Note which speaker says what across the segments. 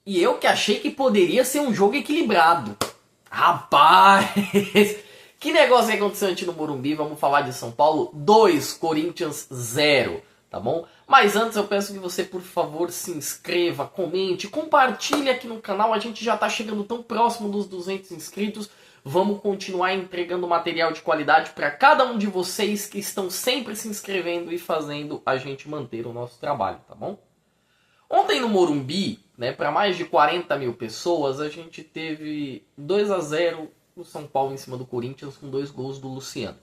Speaker 1: E eu que achei que poderia ser um jogo equilibrado. Rapaz, que negócio que aconteceu antes no Morumbi. Vamos falar de São Paulo 2, Corinthians 0, tá bom? Mas antes eu peço que você, por favor, se inscreva, comente, compartilhe aqui no canal. A gente já tá chegando tão próximo dos 200 inscritos. Vamos continuar entregando material de qualidade para cada um de vocês que estão sempre se inscrevendo e fazendo a gente manter o nosso trabalho, tá bom? Ontem no Morumbi, né, para mais de 40 mil pessoas, a gente teve 2-0 no São Paulo em cima do Corinthians com 2 gols do Luciano.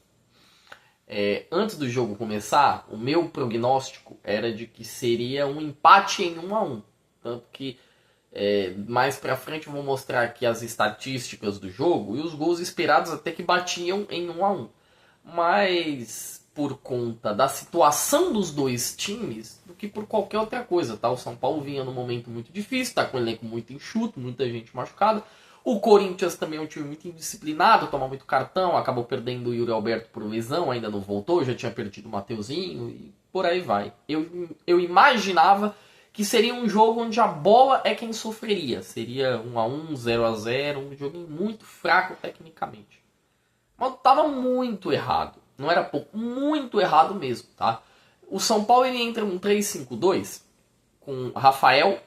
Speaker 1: Antes do jogo começar, o meu prognóstico era de que seria um empate em 1-1. Tanto que mais pra frente eu vou mostrar aqui as estatísticas do jogo e os gols esperados até que batiam em 1-1. Mas por conta da situação dos dois times do que por qualquer outra coisa, tá? O São Paulo vinha num momento muito difícil, tá com um elenco muito enxuto, muita gente machucada. O Corinthians também é um time muito indisciplinado, toma muito cartão, acabou perdendo o Yuri Alberto por lesão, ainda não voltou, já tinha perdido o Mateuzinho e por aí vai. Eu imaginava que seria um jogo onde a bola é quem sofreria. Seria 1-1, 0-0, um jogo muito fraco tecnicamente. Mas tava muito errado. Não era pouco, muito errado mesmo, tá? O São Paulo ele entra num 3-5-2 com Rafael,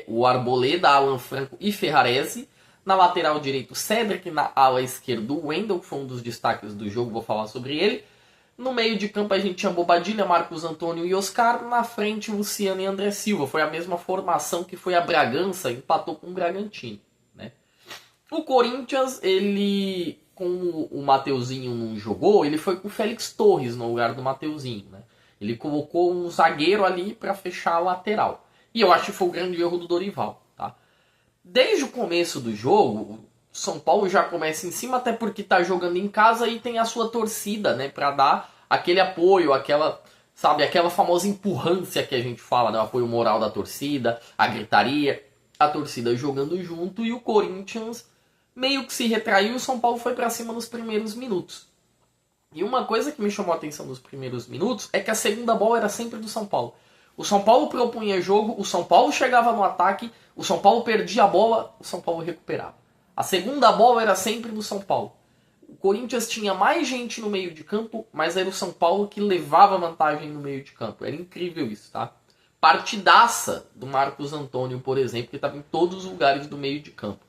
Speaker 1: o Arboleda, Alan Franco e Ferrarese. Na lateral direito, Cedric. Na ala esquerda, o Wendel, que foi um dos destaques do jogo, vou falar sobre ele. No meio de campo a gente tinha Bobadilha, Marcos Antônio e Oscar. Na frente, Luciano e André Silva. Foi a mesma formação que foi a Bragança, empatou com o Bragantino, né? O Corinthians, ele, como o Mateuzinho não jogou, ele foi com o Félix Torres no lugar do Mateuzinho, né? Ele colocou um zagueiro ali para fechar a lateral. E eu acho que foi o grande erro do Dorival, tá? Desde o começo do jogo, o São Paulo já começa em cima, até porque tá jogando em casa e tem a sua torcida, né? Pra dar aquele apoio, aquela famosa empurrância que a gente fala, né? O apoio moral da torcida, a gritaria, a torcida jogando junto e o Corinthians meio que se retraiu e o São Paulo foi pra cima nos primeiros minutos. E uma coisa que me chamou a atenção nos primeiros minutos é que a segunda bola era sempre do São Paulo. O São Paulo propunha jogo, o São Paulo chegava no ataque, o São Paulo perdia a bola, o São Paulo recuperava. A segunda bola era sempre do São Paulo. O Corinthians tinha mais gente no meio de campo, mas era o São Paulo que levava vantagem no meio de campo. Era incrível isso, tá? Partidaça do Marcos Antônio, por exemplo, que estava em todos os lugares do meio de campo.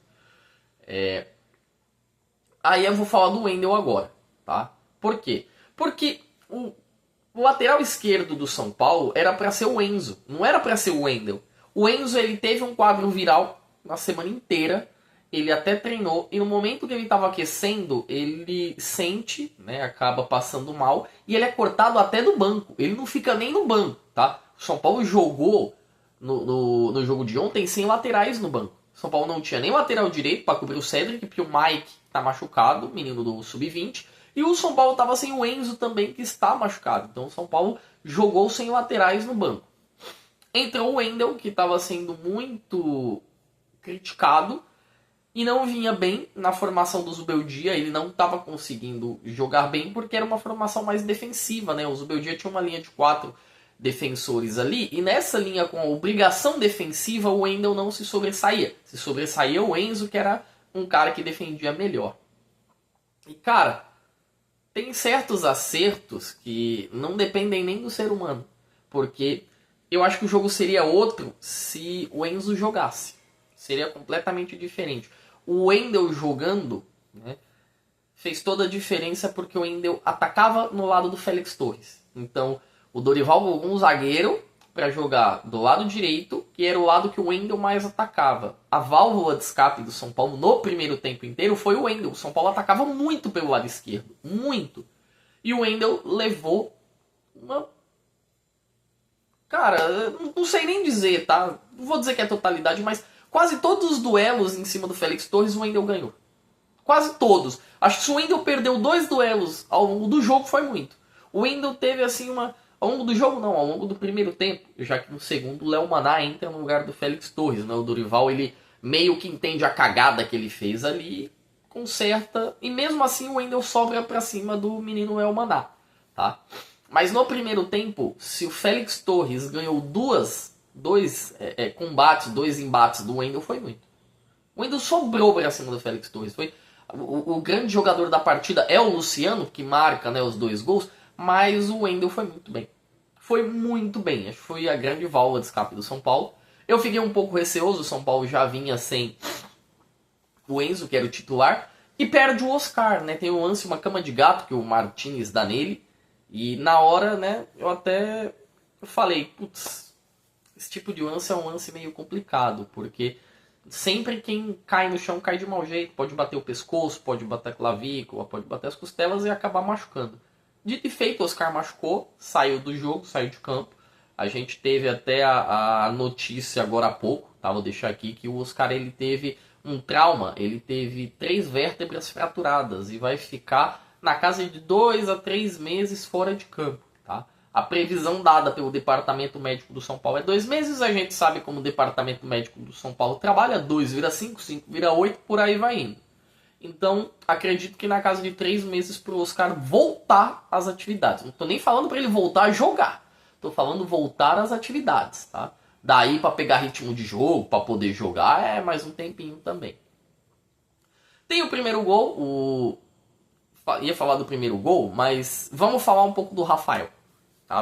Speaker 1: Aí eu vou falar do Wendel agora, tá? Por quê? Porque o lateral esquerdo do São Paulo era para ser o Enzo, não era para ser o Wendel. O Enzo ele teve um quadro viral na semana inteira, ele até treinou, e no momento que ele estava aquecendo, ele sente, né, acaba passando mal, e ele é cortado até do banco, ele não fica nem no banco, tá? O São Paulo jogou no jogo de ontem sem laterais no banco. O São Paulo não tinha nem lateral direito para cobrir o Cedric, porque o Mike tá machucado, menino do Sub-20, e o São Paulo estava sem o Enzo também, que está machucado. Então o São Paulo jogou sem laterais no banco. Entrou o Wendel, que estava sendo muito criticado e não vinha bem na formação do Zubeldia. Ele não estava conseguindo jogar bem porque era uma formação mais defensiva, né? O Zubeldia tinha uma linha de 4 defensores ali, e nessa linha com a obrigação defensiva o Wendel não se sobressaía. Se sobressaía o Enzo, que era um cara que defendia melhor. E cara, tem certos acertos que não dependem nem do ser humano, porque eu acho que o jogo seria outro se o Enzo jogasse. Seria completamente diferente. O Wendel jogando, né, fez toda a diferença porque o Wendel atacava no lado do Félix Torres. Então o Dorival colocou um zagueiro para jogar do lado direito, que era o lado que o Wendel mais atacava. A válvula de escape do São Paulo no primeiro tempo inteiro foi o Wendel. O São Paulo atacava muito pelo lado esquerdo, muito. E o Wendel levou uma... Cara, não sei nem dizer, tá? Não vou dizer que é totalidade, mas quase todos os duelos em cima do Félix Torres o Wendel ganhou. Quase todos. Acho que se o Wendel perdeu 2 duelos ao longo do jogo foi muito. O Wendel teve assim uma... Ao longo do jogo não, ao longo do primeiro tempo, já que no segundo o Léo Maná entra no lugar do Félix Torres, né? O Dorival ele meio que entende a cagada que ele fez ali, conserta, e mesmo assim o Wendel sobra pra cima do menino Léo Maná, tá? Mas no primeiro tempo, se o Félix Torres ganhou 2 combates, 2 embates do Wendel foi muito. O Wendel sobrou para cima do Félix Torres. Foi o grande jogador da partida é o Luciano, que marca, né, os 2 gols, mas o Wendel foi muito bem. Foi muito bem. Acho que foi a grande válvula de escape do São Paulo. Eu fiquei um pouco receoso, o São Paulo já vinha sem o Enzo, que era o titular, e perde o Oscar, né? Tem um lance, uma cama de gato que o Martínez dá nele, e na hora, né, eu até falei, putz, esse tipo de lance é um lance meio complicado, porque sempre quem cai no chão cai de mau jeito, pode bater o pescoço, pode bater a clavícula, pode bater as costelas e acabar machucando. Dito e feito, o Oscar machucou, saiu do jogo, saiu de campo. A gente teve até a notícia agora há pouco, tá? Vou deixar aqui, que o Oscar ele teve um trauma, ele teve 3 vértebras fraturadas e vai ficar na casa de 2 a 3 meses fora de campo, tá? A previsão dada pelo Departamento Médico do São Paulo é 2 meses, a gente sabe como o Departamento Médico do São Paulo trabalha, 2 vira 5, 5 vira 8, por aí vai indo. Então, acredito que na casa de 3 meses para o Oscar voltar às atividades. Não estou nem falando para ele voltar a jogar. Estou falando voltar às atividades, tá? Daí para pegar ritmo de jogo, para poder jogar, é mais um tempinho também. Tem o primeiro gol, ia falar do primeiro gol, mas vamos falar um pouco do Rafael. Tá?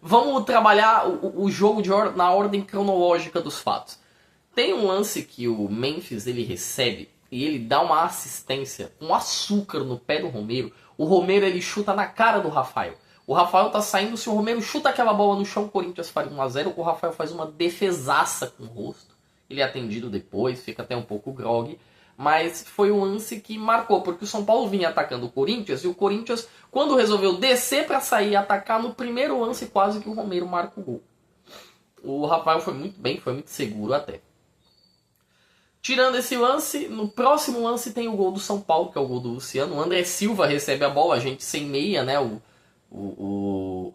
Speaker 1: Vamos trabalhar o jogo na ordem cronológica dos fatos. Tem um lance que o Memphis ele recebe e ele dá uma assistência, um açúcar no pé do Romero. O Romero ele chuta na cara do Rafael. O Rafael tá saindo, se o Romero chuta aquela bola no chão, o Corinthians faria 1 a 0. O Rafael faz uma defesaça com o rosto. Ele é atendido depois, fica até um pouco grog. Mas foi um lance que marcou, porque o São Paulo vinha atacando o Corinthians, e o Corinthians, quando resolveu descer para sair e atacar, no primeiro lance quase que o Romero marca o gol. O Rafael foi muito bem, foi muito seguro até. Tirando esse lance, no próximo lance tem o gol do São Paulo, que é o gol do Luciano. O André Silva recebe a bola, a gente sem meia, né?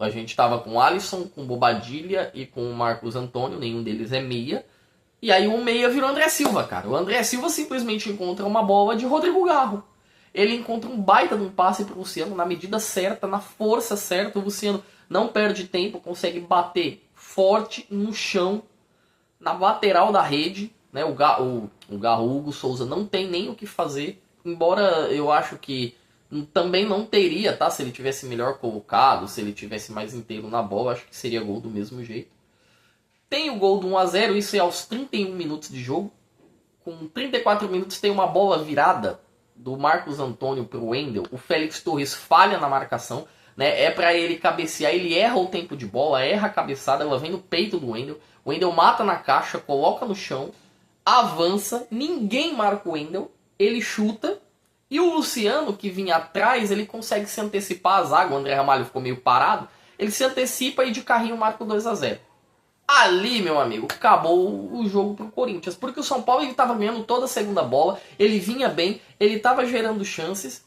Speaker 1: A gente estava com o Alisson, com o Bobadilha e com o Marcos Antônio, nenhum deles é meia. E aí o meia virou o André Silva, cara. O André Silva simplesmente encontra uma bola de Rodrigo Garro. Ele encontra um baita de um passe para o Luciano na medida certa, na força certa. O Luciano não perde tempo, consegue bater forte no chão, na lateral da rede. Né? O Hugo Souza não tem nem o que fazer, embora eu acho que também não teria, tá? Se ele tivesse melhor colocado, se ele tivesse mais inteiro na bola, acho que seria gol do mesmo jeito. Tem o gol do 1 a 0, isso é aos 31 minutos de jogo. Com 34 minutos tem uma bola virada do Marcos Antônio para o Wendel. O Félix Torres falha na marcação, né? É para ele cabecear, ele erra o tempo de bola, erra a cabeçada, ela vem no peito do Wendel. O Wendel mata na caixa, coloca no chão, avança, ninguém marca o Wendel, ele chuta. E o Luciano, que vinha atrás, ele consegue se antecipar a zaga. O André Ramalho ficou meio parado. Ele se antecipa e de carrinho marca o 2 a 0. Ali, meu amigo, acabou o jogo pro Corinthians. Porque o São Paulo estava ganhando toda a segunda bola. Ele vinha bem, ele estava gerando chances.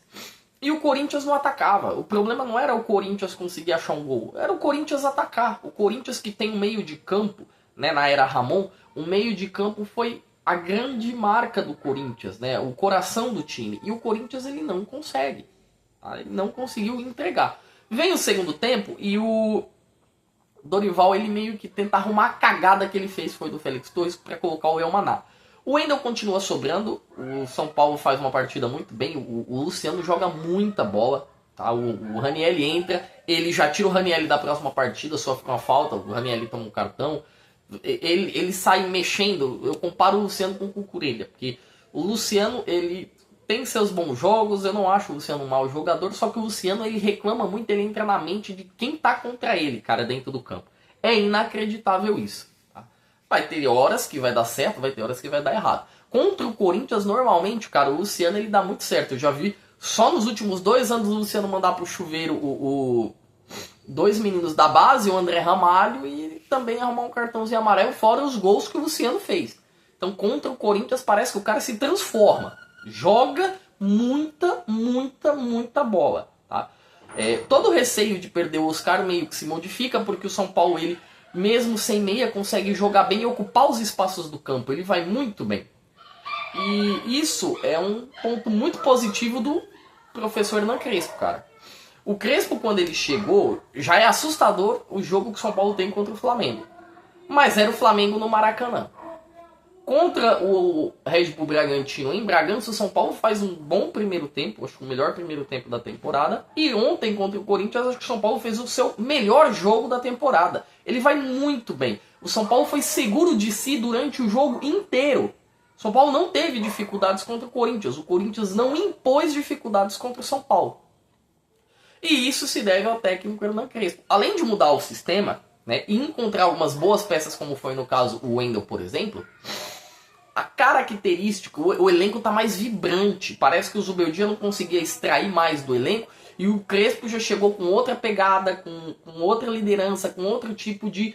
Speaker 1: E o Corinthians não atacava. O problema não era o Corinthians conseguir achar um gol. Era o Corinthians atacar. O Corinthians que tem um meio de campo, né, na era Ramon, o meio de campo foi a grande marca do Corinthians, né? O coração do time. E o Corinthians ele não consegue. Tá? Ele não conseguiu entregar. Vem o segundo tempo e o Dorival ele meio que tenta arrumar a cagada que ele fez, foi do Félix Torres, para colocar o Elmaná. O Wendel continua sobrando. O São Paulo faz uma partida muito bem. O Luciano joga muita bola. Tá? O Ranielli entra. Ele já tira o Ranielli da próxima partida, sofre uma falta. O Ranielli toma um cartão. Ele sai mexendo. Eu comparo o Luciano com o Cucurella, porque o Luciano ele tem seus bons jogos, eu não acho o Luciano um mau jogador, só que o Luciano ele reclama muito, ele entra na mente de quem tá contra ele, cara, dentro do campo. É inacreditável isso. Tá? Vai ter horas que vai dar certo, vai ter horas que vai dar errado. Contra o Corinthians, normalmente, cara, o Luciano ele dá muito certo. Eu já vi só nos últimos 2 anos o Luciano mandar pro chuveiro 2 meninos da base, o André Ramalho, e também arrumar um cartãozinho amarelo, fora os gols que o Luciano fez. Então, contra o Corinthians, parece que o cara se transforma. Joga muita bola. Tá? Todo o receio de perder o Oscar meio que se modifica, porque o São Paulo, ele, mesmo sem meia, consegue jogar bem e ocupar os espaços do campo. Ele vai muito bem. E isso é um ponto muito positivo do professor Hernan Crespo, cara. O Crespo, quando ele chegou, já é assustador o jogo que o São Paulo tem contra o Flamengo. mas era o Flamengo no Maracanã. Contra o Red Bull Bragantino em Bragança, o São Paulo faz um bom primeiro tempo, acho que o melhor primeiro tempo da temporada. E ontem contra o Corinthians, acho que o São Paulo fez o seu melhor jogo da temporada. Ele vai muito bem. O São Paulo foi seguro de si durante o jogo inteiro. O São Paulo não teve dificuldades contra o Corinthians. O Corinthians não impôs dificuldades contra o São Paulo. E isso se deve ao técnico Hernan Crespo. Além de mudar o sistema, né, e encontrar algumas boas peças, como foi no caso o Wendel, por exemplo, a característica, o elenco tá mais vibrante. Parece que o Zubeldia não conseguia extrair mais do elenco e o Crespo já chegou com outra pegada, com outra liderança, com outro tipo de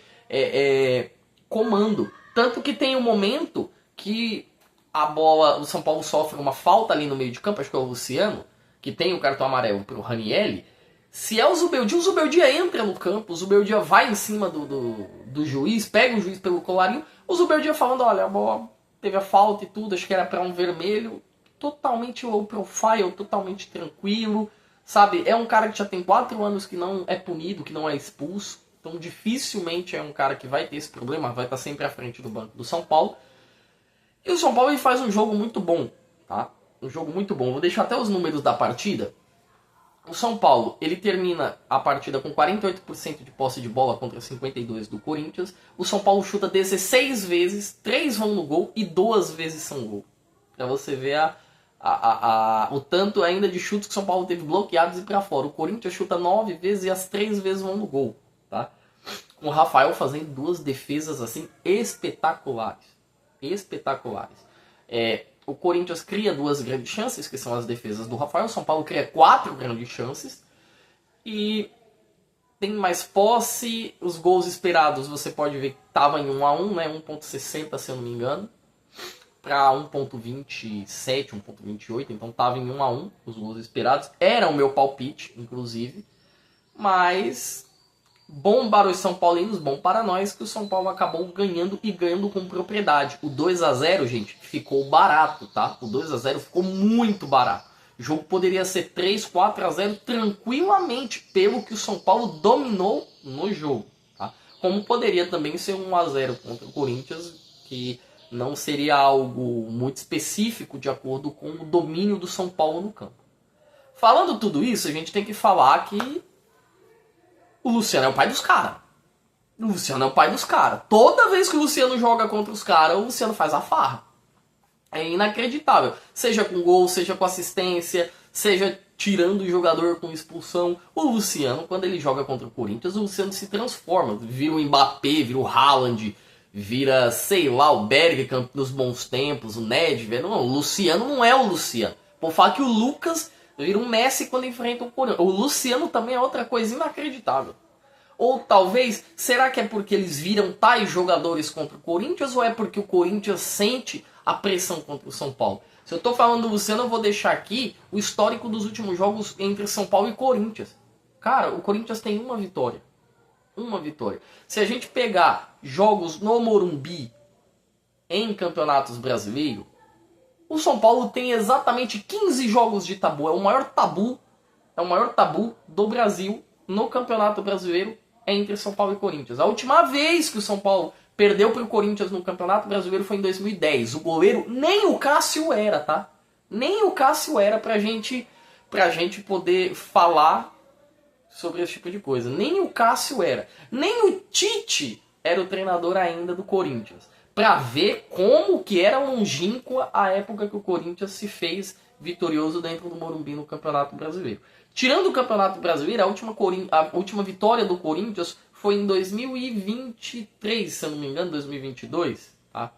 Speaker 1: comando. Tanto que tem um momento que a bola, o São Paulo sofre uma falta ali no meio de campo, acho que é o Luciano, que tem o cartão amarelo pro Ranielli. Se é o Zubeldia entra no campo, o Zubeldia vai em cima do juiz, pega o juiz pelo colarinho, o Zubeldia falando, olha, a bola teve a falta e tudo, acho que era para um vermelho, totalmente low profile, totalmente tranquilo, sabe? É um cara que já tem 4 anos que não é punido, que não é expulso, então dificilmente é um cara que vai ter esse problema, vai estar sempre à frente do banco do São Paulo. E o São Paulo ele faz um jogo muito bom, tá? Um jogo muito bom. Vou deixar até os números da partida. O São Paulo, ele termina a partida com 48% de posse de bola contra 52% do Corinthians. O São Paulo chuta 16 vezes, 3 vão no gol e 2 vezes são gol. Pra você ver o tanto ainda de chutes que o São Paulo teve bloqueados e pra fora. O Corinthians chuta 9 vezes e as 3 vezes vão no gol, tá? Com o Rafael fazendo 2 defesas assim espetaculares. Espetaculares. O Corinthians cria 2 grandes chances, que são as defesas do Rafael. O São Paulo cria 4 grandes chances. E tem mais posse. Os gols esperados, você pode ver que estava em 1-1, né? 1.60, se eu não me engano. Para 1.27, 1.28. Então estava em 1-1 os gols esperados. Era o meu palpite, inclusive. Mas bom para os São Paulinos, bom para nós, que o São Paulo acabou ganhando e ganhando com propriedade. O 2-0, gente, ficou barato, tá? O 2-0 ficou muito barato. O jogo poderia ser 3, 4-0 tranquilamente, pelo que o São Paulo dominou no jogo, tá? Como poderia também ser 1-0 contra o Corinthians, que não seria algo muito específico de acordo com o domínio do São Paulo no campo. Falando tudo isso, a gente tem que falar que o Luciano é o pai dos caras. O Luciano é o pai dos caras. Toda vez que o Luciano joga contra os caras, o Luciano faz a farra. É inacreditável. Seja com gol, seja com assistência, seja tirando o jogador com expulsão. O Luciano, quando ele joga contra o Corinthians, o Luciano se transforma. Vira o Mbappé, vira o Haaland, vira, sei lá, o Bergkamp nos bons tempos, o Nedved. Não, o Luciano não é o Luciano. Vou falar que o Lucas vira um Messi quando enfrenta o Corinthians. O Luciano também é outra coisa inacreditável. Ou talvez, será que é porque eles viram tais jogadores contra o Corinthians ou é porque o Corinthians sente a pressão contra o São Paulo? Se eu estou falando do Luciano, eu vou deixar aqui o histórico dos últimos jogos entre São Paulo e Corinthians. Cara, o Corinthians tem uma vitória. Uma vitória. Se a gente pegar jogos no Morumbi em campeonatos brasileiros, o São Paulo tem exatamente 15 jogos de tabu. É o maior tabu do Brasil no Campeonato Brasileiro entre São Paulo e Corinthians. A última vez que o São Paulo perdeu para o Corinthians no Campeonato Brasileiro foi em 2010. O goleiro nem o Cássio era, tá? Nem o Cássio era pra gente poder falar sobre esse tipo de coisa. Nem o Cássio era. Nem o Tite era o treinador ainda do Corinthians. Pra ver como que era longínqua a época que o Corinthians se fez vitorioso dentro do Morumbi no Campeonato Brasileiro. Tirando o Campeonato Brasileiro, a última vitória do Corinthians foi em 2023, se eu não me engano, 2022, tá?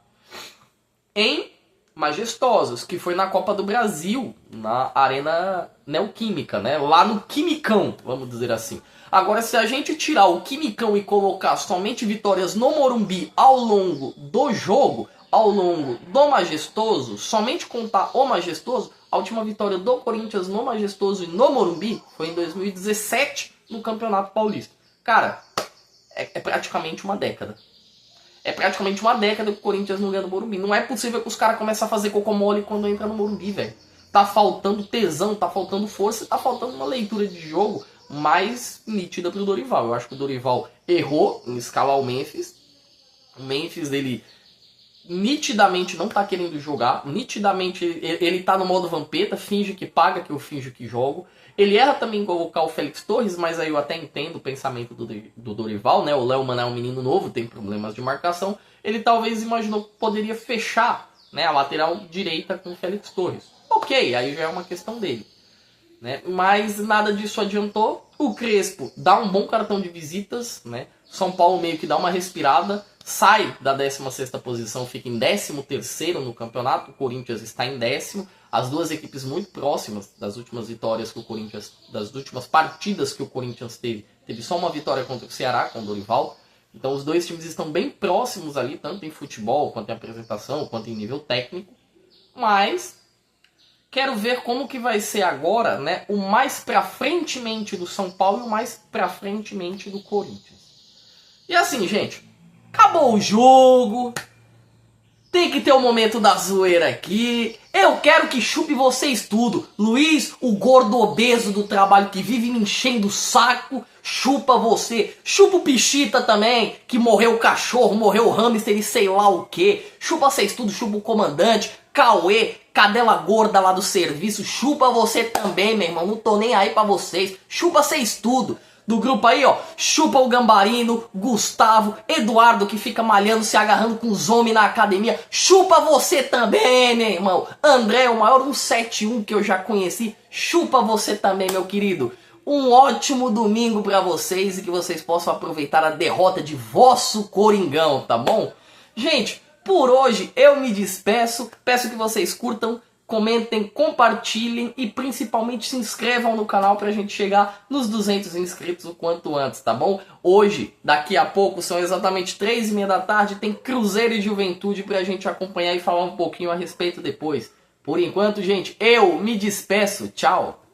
Speaker 1: Em Majestosos, que foi na Copa do Brasil, na Arena Neoquímica, né? Lá no Quimicão, vamos dizer assim. Agora, se a gente tirar o Quimicão e colocar somente vitórias no Morumbi ao longo do jogo, ao longo do Majestoso, somente contar o Majestoso, a última vitória do Corinthians no Majestoso e no Morumbi foi em 2017, no Campeonato Paulista. Cara, é praticamente uma década. É praticamente uma década que o Corinthians não ganha no Morumbi. Não é possível que os caras comecem a fazer cocô mole quando entra no Morumbi, velho. Tá faltando tesão, tá faltando força, tá faltando uma leitura de jogo mais nítida pro Dorival. Eu acho que o Dorival errou em escalar o Memphis. O Memphis, ele nitidamente não tá querendo jogar, nitidamente ele tá no modo vampeta, finge que paga, que eu finge que jogo. Ele erra também em colocar o Félix Torres, mas aí eu até entendo o pensamento do Dorival, né? O Léo Mané é um menino novo, tem problemas de marcação. Ele talvez imaginou que poderia fechar, né, a lateral direita com o Félix Torres. Ok, aí já é uma questão dele, né? Mas nada disso adiantou. O Crespo dá um bom cartão de visitas, né? São Paulo meio que dá uma respirada, sai da 16ª posição, fica em 13º no campeonato. O Corinthians está em 10º. As duas equipes muito próximas das últimas vitórias que o Corinthians, das últimas partidas que o Corinthians teve só uma vitória contra o Ceará, com o Dorival. Então os dois times estão bem próximos ali, tanto em futebol, quanto em apresentação, quanto em nível técnico. Mas quero ver como que vai ser agora, né, o mais pra frentemente do São Paulo e o mais pra frentemente do Corinthians. E assim, gente, acabou o jogo. Tem que ter o momento da zoeira aqui. Eu quero que chupe vocês tudo. Luiz, o gordo obeso do trabalho que vive me enchendo o saco, chupa você. Chupa o Pichita também, que morreu o cachorro, morreu o hamster e sei lá o que. Chupa vocês tudo, chupa o comandante, Cauê, cadela gorda lá do serviço. Chupa você também, meu irmão. Não tô nem aí pra vocês. Chupa vocês tudo. Do grupo aí, ó, chupa o Gambarino, Gustavo, Eduardo que fica malhando, se agarrando com os homens na academia. Chupa você também, meu irmão. André, o maior 171 que eu já conheci. Chupa você também, meu querido. Um ótimo domingo pra vocês e que vocês possam aproveitar a derrota de vosso Coringão, tá bom? Gente, por hoje eu me despeço. Peço que vocês curtam, comentem, compartilhem e principalmente se inscrevam no canal pra gente chegar nos 200 inscritos o quanto antes, tá bom? Hoje, daqui a pouco, são exatamente 3h30 da tarde, tem Cruzeiro e Juventude pra gente acompanhar e falar um pouquinho a respeito depois. Por enquanto, gente, eu me despeço. Tchau!